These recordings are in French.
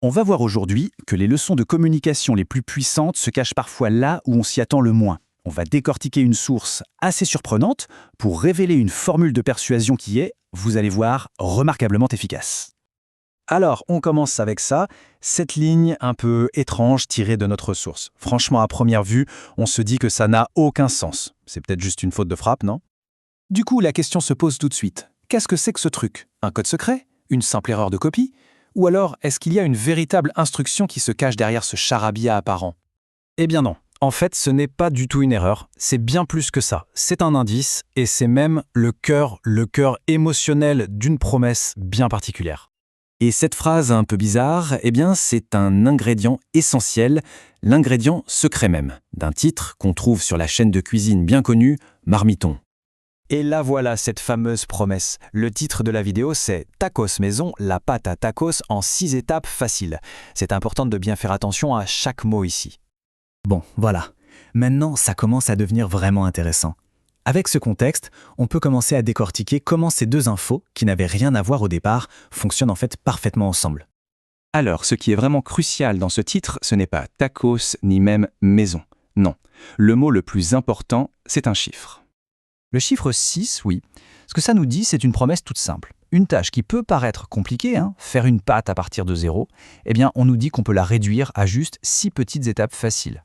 On va voir aujourd'hui que les leçons de communication les plus puissantes se cachent parfois là où on s'y attend le moins. On va décortiquer une source assez surprenante pour révéler une formule de persuasion qui est, vous allez voir, remarquablement efficace. Alors, on commence avec ça, cette ligne un peu étrange tirée de notre source. Franchement, à première vue, on se dit que ça n'a aucun sens. C'est peut-être juste une faute de frappe, non? Du coup, la question se pose tout de suite. Qu'est-ce que c'est que ce truc? Un code secret? Une simple erreur de copie? Ou alors, est-ce qu'il y a une véritable instruction qui se cache derrière ce charabia apparent? Eh bien non. En fait, ce n'est pas du tout une erreur, c'est bien plus que ça. C'est un indice, et c'est même le cœur émotionnel d'une promesse bien particulière. Et cette phrase un peu bizarre, eh bien, c'est un ingrédient essentiel, l'ingrédient secret même, d'un titre qu'on trouve sur la chaîne de cuisine bien connue, Marmiton. Et là voilà cette fameuse promesse. Le titre de la vidéo, c'est « Tacos maison, la pâte à tacos en 6 étapes faciles ». C'est important de bien faire attention à chaque mot ici. Bon, voilà. Maintenant, ça commence à devenir vraiment intéressant. Avec ce contexte, on peut commencer à décortiquer comment ces deux infos, qui n'avaient rien à voir au départ, fonctionnent en fait parfaitement ensemble. Alors, ce qui est vraiment crucial dans ce titre, ce n'est pas tacos ni même maison. Non. Le mot le plus important, c'est un chiffre. Le chiffre 6, oui. Ce que ça nous dit, c'est une promesse toute simple. Une tâche qui peut paraître compliquée, faire une pâte à partir de 0, eh bien, on nous dit qu'on peut la réduire à juste 6 petites étapes faciles.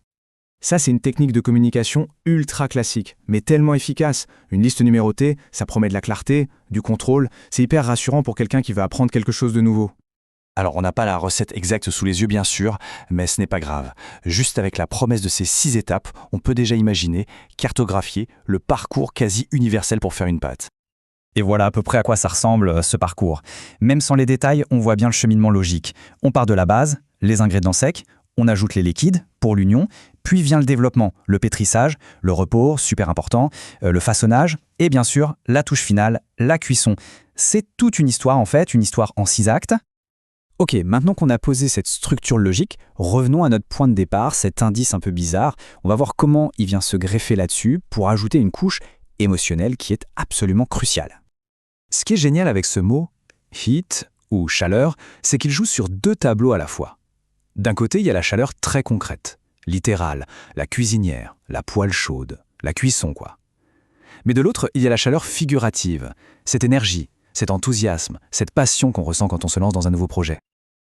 Ça, c'est une technique de communication ultra classique, mais tellement efficace. Une liste numérotée, ça promet de la clarté, du contrôle, c'est hyper rassurant pour quelqu'un qui veut apprendre quelque chose de nouveau. Alors, on n'a pas la recette exacte sous les yeux, bien sûr, mais ce n'est pas grave. Juste avec la promesse de ces 6 étapes, on peut déjà imaginer, cartographier le parcours quasi universel pour faire une pâte. Et voilà à peu près à quoi ça ressemble, ce parcours. Même sans les détails, on voit bien le cheminement logique. On part de la base, les ingrédients secs, on ajoute les liquides pour l'union, puis vient le développement, le pétrissage, le repos, super important, le façonnage, et bien sûr, la touche finale, la cuisson. C'est toute une histoire en fait, une histoire en 6 actes. Ok, maintenant qu'on a posé cette structure logique, revenons à notre point de départ, cet indice un peu bizarre. On va voir comment il vient se greffer là-dessus pour ajouter une couche émotionnelle qui est absolument cruciale. Ce qui est génial avec ce mot, heat ou chaleur, c'est qu'il joue sur 2 tableaux à la fois. D'un côté, il y a la chaleur très concrète, littérale, la cuisinière, la poêle chaude, la cuisson quoi. Mais de l'autre, il y a la chaleur figurative, cette énergie, cet enthousiasme, cette passion qu'on ressent quand on se lance dans un nouveau projet.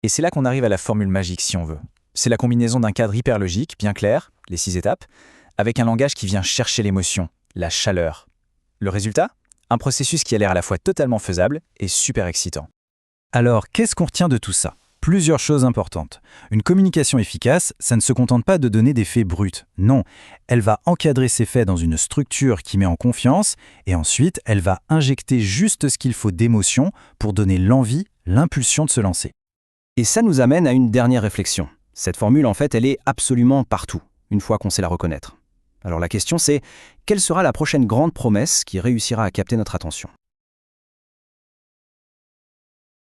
Et c'est là qu'on arrive à la formule magique si on veut. C'est la combinaison d'un cadre hyper logique, bien clair, les 6 étapes, avec un langage qui vient chercher l'émotion, la chaleur. Le résultat ? Un processus qui a l'air à la fois totalement faisable et super excitant. Alors, qu'est-ce qu'on retient de tout ça ? Plusieurs choses importantes. Une communication efficace, ça ne se contente pas de donner des faits bruts. Non, elle va encadrer ces faits dans une structure qui met en confiance et ensuite, elle va injecter juste ce qu'il faut d'émotion pour donner l'envie, l'impulsion de se lancer. Et ça nous amène à une dernière réflexion. Cette formule, en fait, elle est absolument partout, une fois qu'on sait la reconnaître. Alors la question c'est, quelle sera la prochaine grande promesse qui réussira à capter notre attention ?